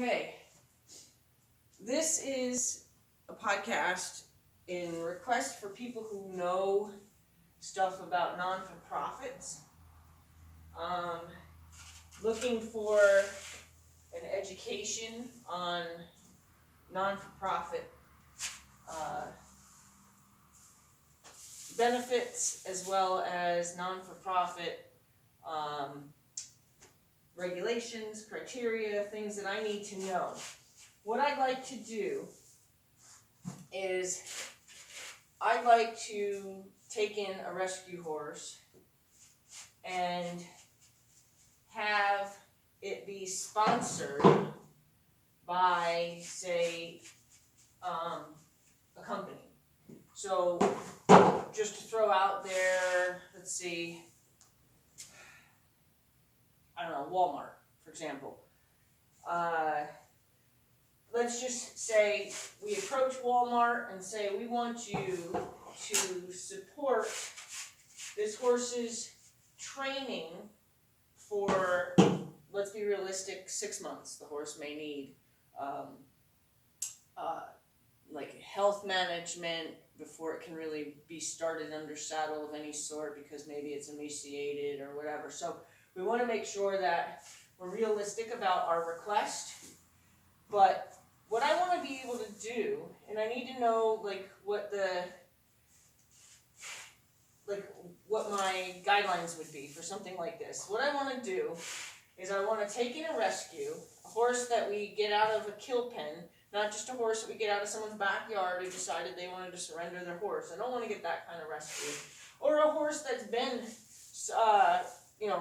Okay, this is a podcast in request for people who know stuff about non-for-profits, looking for an education on non-for-profit benefits as well as non-for-profit regulations, criteria, things that I need to know. What I'd like to do is I'd like to take in a rescue horse and have it be sponsored by, say, a company. So just to throw out there, let's see, I don't know, Walmart, for example. Let's just say we approach Walmart and say we want you to support this horse's training for, let's be realistic, 6 months. The horse may need like health management before it can really be started under saddle of any sort, because maybe it's emaciated or whatever. So we want to make sure that we're realistic about our request. But what I want to be able to do, and I need to know what my guidelines would be for something like this. What I want to do is I want to take in a rescue, a horse that we get out of a kill pen, not just a horse that we get out of someone's backyard who decided they wanted to surrender their horse. I don't want to get that kind of rescue. Or a horse that's been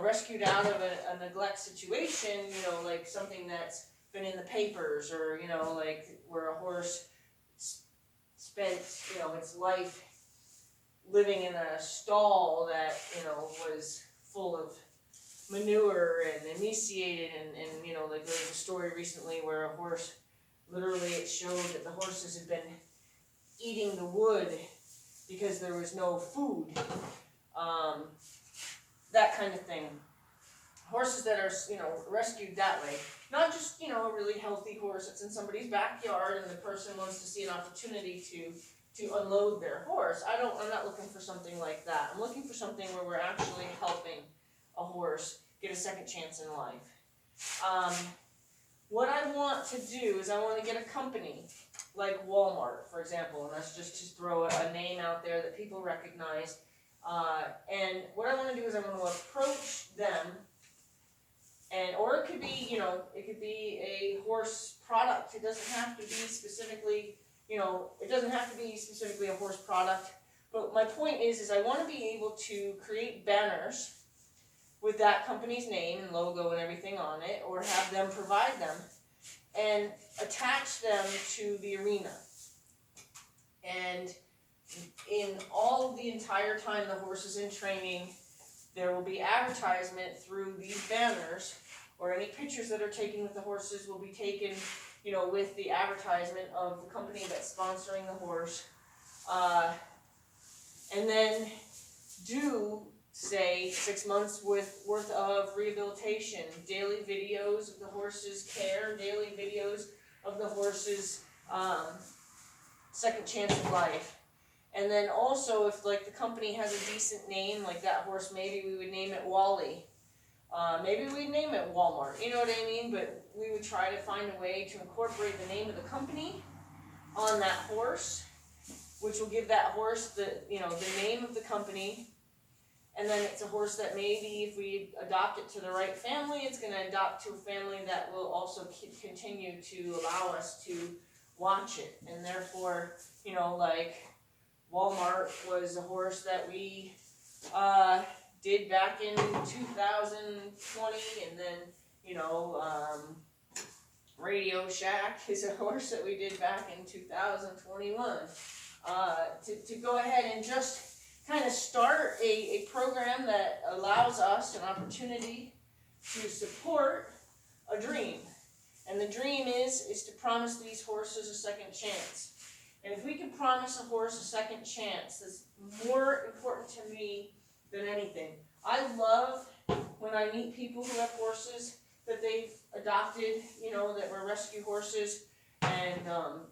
rescued out of a neglect situation, like something that's been in the papers, or, like where a horse spent, its life living in a stall that, was full of manure and emaciated, and like there was a story recently where a horse, literally it showed that the horses had been eating the wood because there was no food, that kind of thing. Horses that are, rescued that way. Not just, a really healthy horse that's in somebody's backyard and the person wants to see an opportunity to unload their horse. I'm not looking for something like that. I'm looking for something where we're actually helping a horse get a second chance in life. What I want to do is I want to get a company like Walmart, for example, and that's just to throw a name out there that people recognize. And what I want to do is I want to approach them, or it could be, it could be a horse product. It doesn't have to be specifically, a horse product. But my point is I want to be able to create banners with that company's name and logo and everything on it, or have them provide them, and attach them to the arena. And in all the entire time the horse is in training, there will be advertisement through these banners, or any pictures that are taken with the horses will be taken, with the advertisement of the company that's sponsoring the horse. And then do, say, 6 months worth of rehabilitation, daily videos of the horse's care, daily videos of the horse's second chance of life. And then also, if the company has a decent name, like that horse, maybe we would name it Wally. Maybe we'd name it Walmart, you know what I mean? But we would try to find a way to incorporate the name of the company on that horse, which will give that horse the name of the company. And then it's a horse that maybe if we adopt it to the right family, it's going to adopt to a family that will also continue to allow us to watch it. And therefore, Walmart was a horse that we did back in 2020, and then, Radio Shack is a horse that we did back in 2021. To go ahead and just kind of start a program that allows us an opportunity to support a dream. And the dream is to promise these horses a second chance. And if we can promise a horse a second chance, that's more important to me than anything. I love when I meet people who have horses that they've adopted, that were rescue horses, and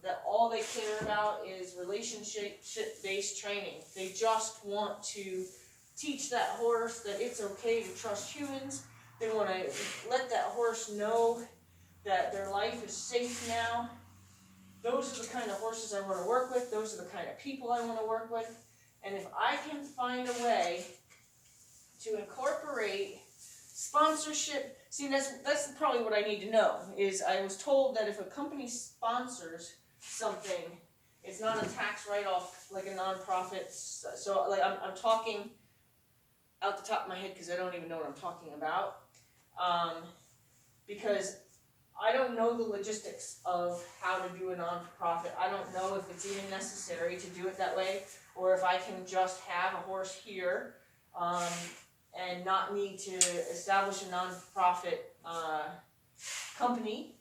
that all they care about is relationship-based training. They just want to teach that horse that it's okay to trust humans. They want to let that horse know that their life is safe now. Those are the kind of horses I want to work with. Those are the kind of people I want to work with. And if I can find a way to incorporate sponsorship, see, that's probably what I need to know, is I was told that if a company sponsors something, it's not a tax write-off like a nonprofit. So like I'm talking out the top of my head because I don't even know what I'm talking about. Because I don't know the logistics of how to do a nonprofit. I don't know if it's even necessary to do it that way, or if I can just have a horse here and not need to establish a nonprofit company.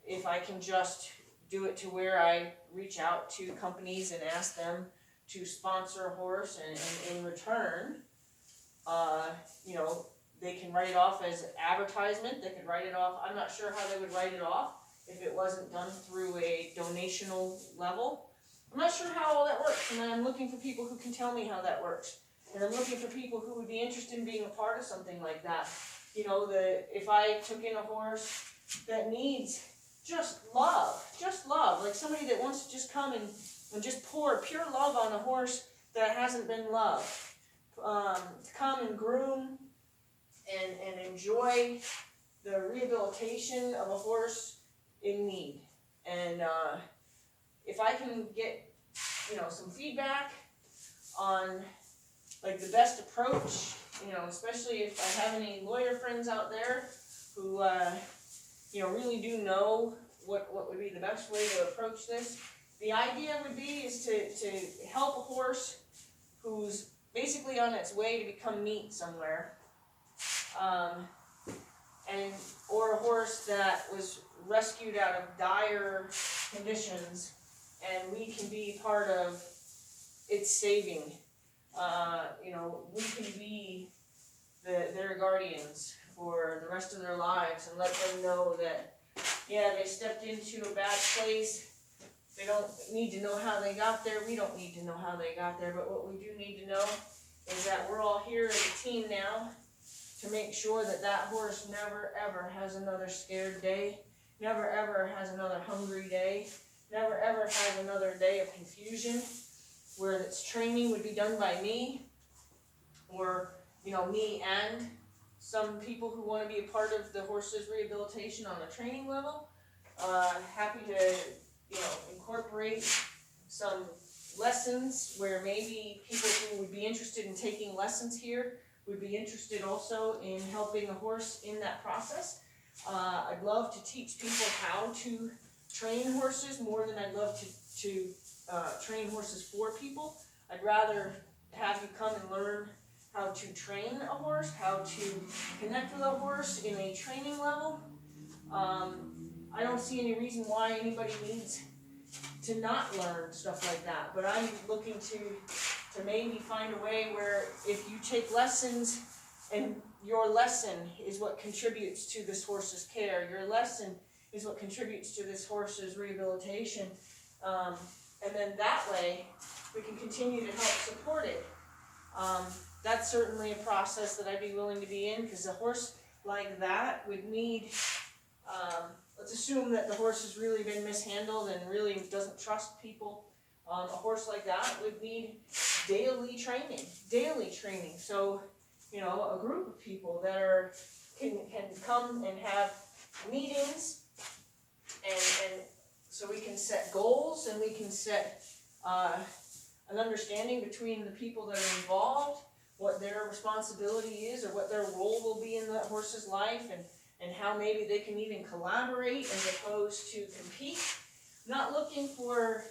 If I can just do it to where I reach out to companies and ask them to sponsor a horse, and in return, they can write it off as advertisement. They could write it off. I'm not sure how they would write it off if it wasn't done through a donational level. I'm not sure how all that works, and I'm looking for people who can tell me how that works. And I'm looking for people who would be interested in being a part of something like that. If I took in a horse that needs just love, like somebody that wants to just come and just pour pure love on a horse that hasn't been loved. Come and groom and enjoy the rehabilitation of a horse in need. And if I can get, some feedback on like the best approach, especially if I have any lawyer friends out there who, really do know what would be the best way to approach this. The idea would be is to help a horse who's basically on its way to become meat somewhere, or a horse that was rescued out of dire conditions, and we can be part of its saving. We can be their guardians for the rest of their lives and let them know that, they stepped into a bad place. They don't need to know how they got there. We don't need to know how they got there. But what we do need to know is that we're all here as a team now to make sure that that horse never, ever has another scared day, never, ever has another hungry day, never, ever has another day of confusion, where its training would be done by me, or, me and some people who want to be a part of the horse's rehabilitation on a training level. Happy to, incorporate some lessons where maybe people who would be interested in taking lessons here would be interested also in helping a horse in that process. I'd love to teach people how to train horses more than I'd love to train horses for people. I'd rather have you come and learn how to train a horse, how to connect with a horse in a training level. I don't see any reason why anybody needs to not learn stuff like that, but I'm looking to maybe find a way where if you take lessons and your lesson is what contributes to this horse's care, your lesson is what contributes to this horse's rehabilitation, and then that way we can continue to help support it. That's certainly a process that I'd be willing to be in, because a horse like that would need, let's assume that the horse has really been mishandled and really doesn't trust people. A horse like that would need daily training. So, a group of people that can come and have meetings, and so we can set goals, and we can set an understanding between the people that are involved, what their responsibility is, or what their role will be in that horse's life, and how maybe they can even collaborate as opposed to compete. Not looking for,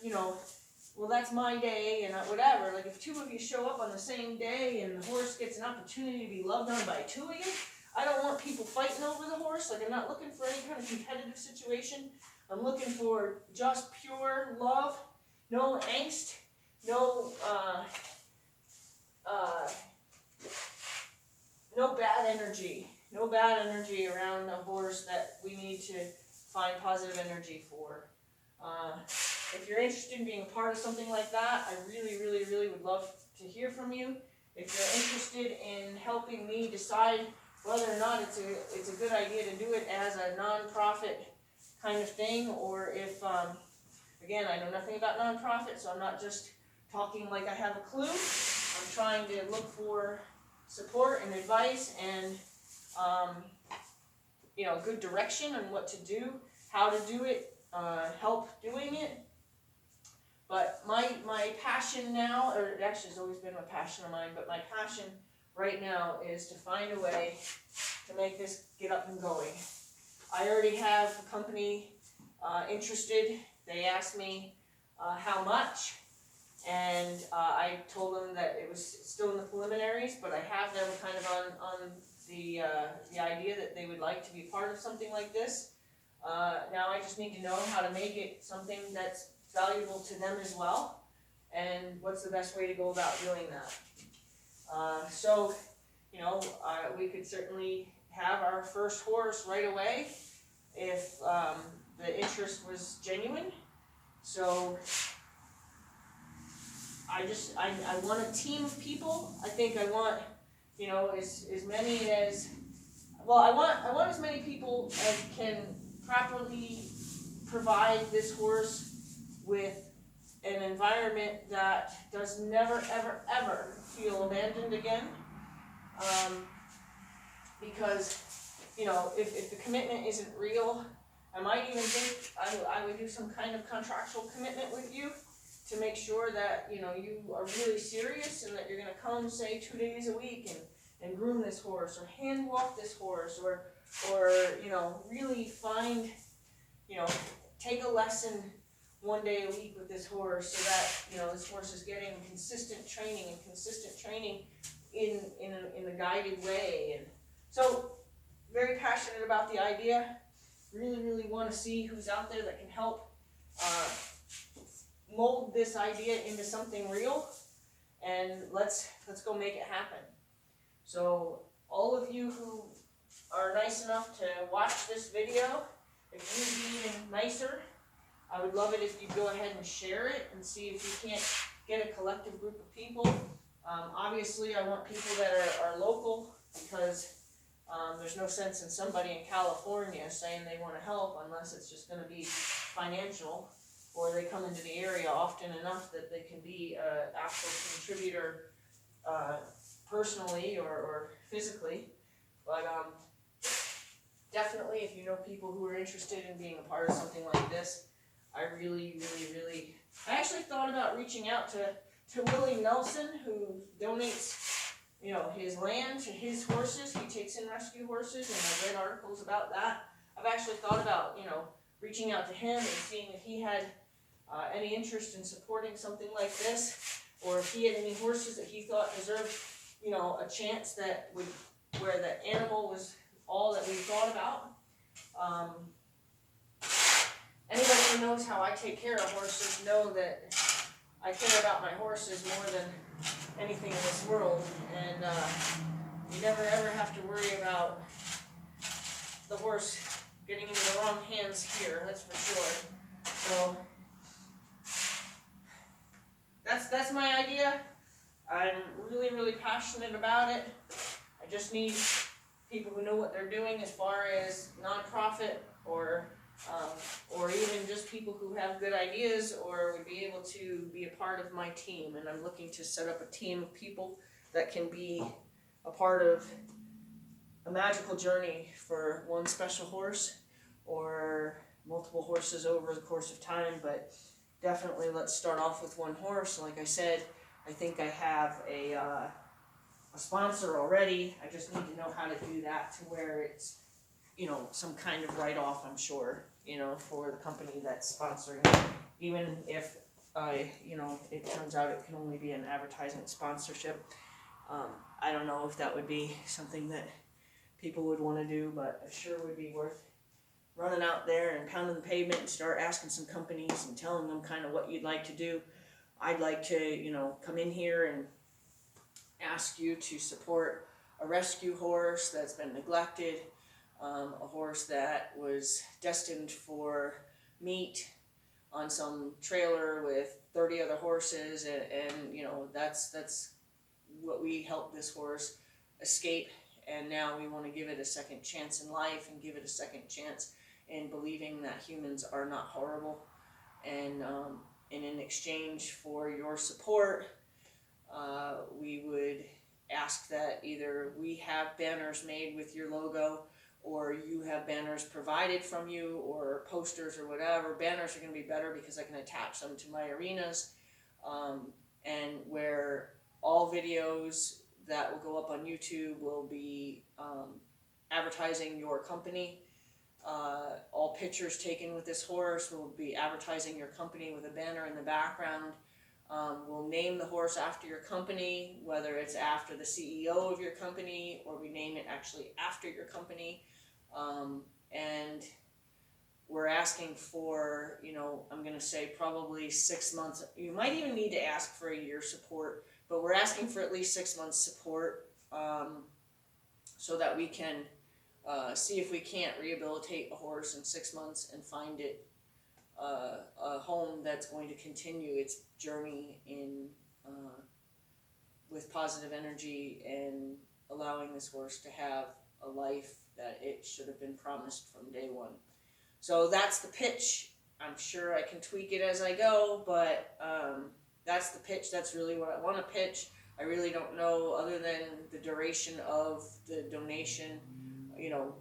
well, that's my day and whatever. Like if two of you show up on the same day and the horse gets an opportunity to be loved on by two of you, I don't want people fighting over the horse. Like I'm not looking for any kind of competitive situation. I'm looking for just pure love, no angst, no no bad energy. no bad energy around a horse that we need to find positive energy for. If you're interested in being a part of something like that, I really, really, really would love to hear from you. If you're interested in helping me decide whether or not it's a good idea to do it as a non-profit kind of thing, or if, again, I know nothing about nonprofit, so I'm not just talking like I have a clue. I'm trying to look for support and advice and, good direction on what to do, how to do it, help doing it. But my passion now, or it actually has always been a passion of mine, but my passion right now is to find a way to make this get up and going. I already have a company interested. They asked me how much, and I told them that it was still in the preliminaries, but I have them kind of on the idea that they would like to be part of something like this. Now I just need to know how to make it something that's valuable to them as well, and what's the best way to go about doing that. So we could certainly have our first horse right away if the interest was genuine. So I want a team of people. I think I want as many as I want as many people as can properly provide this horse with an environment that does never ever feel abandoned again. Because if the commitment isn't real, I might even think I would do some kind of contractual commitment with you to make sure that you are really serious and that you're going to come, say, 2 days a week and groom this horse or hand walk this horse or really find, take a lesson 1 day a week with this horse so that this horse is getting consistent training in a guided way. And so very passionate about the idea. Really want to see who's out there that can help mold this idea into something real, and let's go make it happen. So all of you who are nice enough to watch this video, if you'd be even nicer, I would love it if you'd go ahead and share it and see if you can't get a collective group of people. Obviously I want people that are local, because there's no sense in somebody in California saying they want to help unless it's just going to be financial, or they come into the area often enough that they can be an actual contributor personally or physically. But definitely, if you know people who are interested in being a part of something like this, I really I actually thought about reaching out to Willie Nelson, who donates his land to his horses. He takes in rescue horses, and I've read articles about that. I've actually thought about, reaching out to him and seeing if he had any interest in supporting something like this, or if he had any horses that he thought deserved, a chance where the animal was all that we thought about. Anybody who knows how I take care of horses know that I care about my horses more than anything in this world, and you never ever have to worry about the horse getting into the wrong hands here, that's for sure. So that's my idea. I'm really passionate about it. I just need people who know what they're doing as far as nonprofit or even just people who have good ideas or would be able to be a part of my team. And I'm looking to set up a team of people that can be a part of a magical journey for one special horse or multiple horses over the course of time. But definitely let's start off with one horse. Like I said, I think I have a sponsor already. I just need to know how to do that to where it's, some kind of write-off, I'm sure, for the company that's sponsoring it. Even if it turns out it can only be an advertisement sponsorship. I don't know if that would be something that people would want to do, but it sure would be worth running out there and pounding the pavement and start asking some companies and telling them kind of what you'd like to do. I'd like to, come in here and ask you to support a rescue horse that's been neglected, a horse that was destined for meat on some trailer with 30 other horses, and you know, that's what we helped this horse escape, and now we want to give it a second chance in life and give it a second chance in believing that humans are not horrible. And in exchange for your support, we would ask that either we have banners made with your logo, or you have banners provided from you, or posters or whatever. Banners are going to be better because I can attach them to my arenas, and where all videos that will go up on YouTube will be advertising your company. All pictures taken with this horse will be advertising your company with a banner in the background. We'll name the horse after your company, whether it's after the CEO of your company or we name it actually after your company. And we're asking for, you know, I'm going to say probably 6 months. You might even need to ask for a year support, but we're asking for at least 6 months support, so that we can see if we can't rehabilitate a horse in 6 months and find it a home that's going to continue its journey in with positive energy and allowing this horse to have a life that it should have been promised from day one. So that's the pitch. I'm sure I can tweak it as I go, but that's the pitch. That's really what I want to pitch. I really don't know, other than the duration of the donation, you know,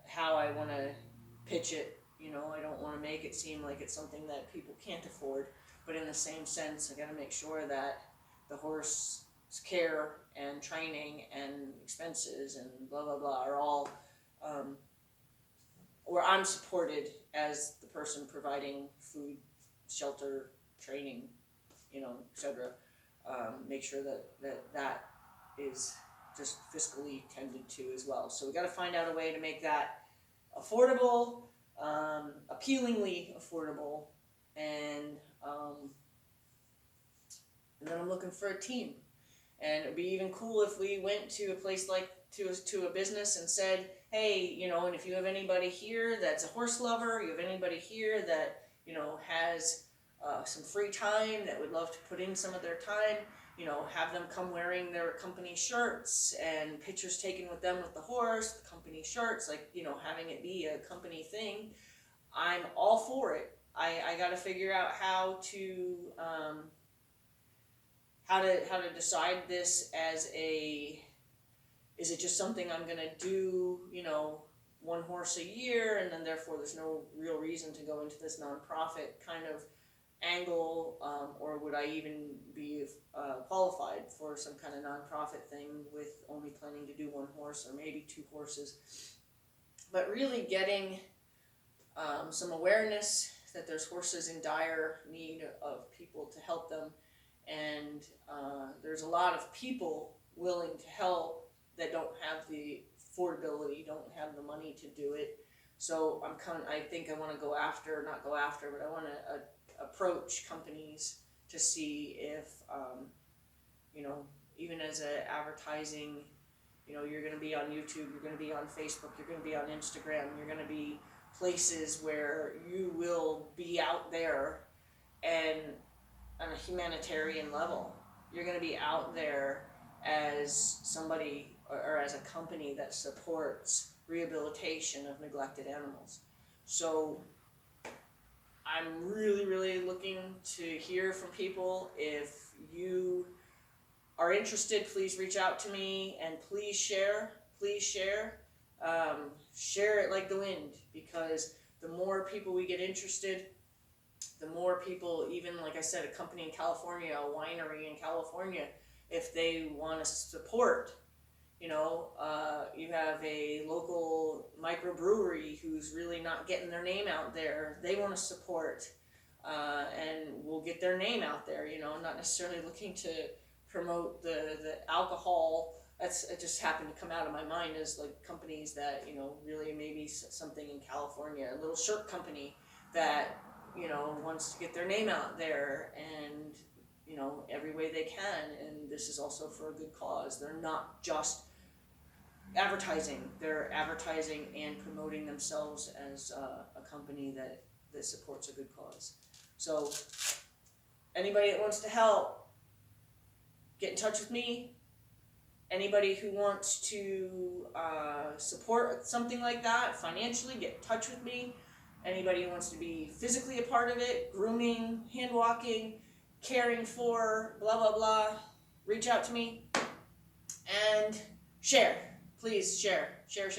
how I want to pitch it. You know, I don't want to make it seem like it's something that people can't afford, but in the same sense, I got to make sure that the horse's care and training and expenses and blah blah blah are all, or I'm supported as the person providing food, shelter, training, you know, etc. Make sure that is just fiscally tended to as well. So we got to find out a way to make that affordable, appealingly affordable, and then I'm looking for a team. And it'd be even cool if we went to a place like to a business and said, hey, you know, and if you have anybody here that's a horse lover, you have anybody here that, you know, has some free time that would love to put in some of their time, you know, have them come wearing their company shirts and pictures taken with them with the horse, the company shirts, like, you know, having it be a company thing. I'm all for it. I got to figure out how to decide this as is it just something I'm going to do, you know, one horse a year, and then therefore there's no real reason to go into this nonprofit kind of angle, or would I even be qualified for some kind of nonprofit thing with only planning to do one horse or maybe 2 horses. But really getting some awareness that there's horses in dire need of people to help them, and there's a lot of people willing to help that don't have the affordability, don't have the money to do it. So I think I want to not go after, but I want to approach companies to see if, you know, even as a advertising, you know, you're going to be on YouTube, you're going to be on Facebook, you're going to be on Instagram, you're going to be places where you will be out there and on a humanitarian level. You're going to be out there as somebody or as a company that supports rehabilitation of neglected animals. So I'm really, really looking to hear from people. If you are interested, please reach out to me and please share. Share it like the wind, because the more people we get interested, the more people, even like I said, a company in California, a winery in California, if they want to support, you know, you have a local microbrewery who's really not getting their name out there, they want to support, and we'll get their name out there, you know, not necessarily looking to promote the alcohol. It just happened to come out of my mind as like companies that, you know, really maybe something in California, a little shirt company that, you know, wants to get their name out there and, you know, every way they can. And this is also for a good cause. They're not just advertising. They're advertising and promoting themselves as a company that supports a good cause. So anybody that wants to help, get in touch with me. Anybody who wants to support something like that financially, get in touch with me. Anybody who wants to be physically a part of it, grooming, hand walking, caring for, blah, blah, blah, reach out to me. And share. Please share. Share.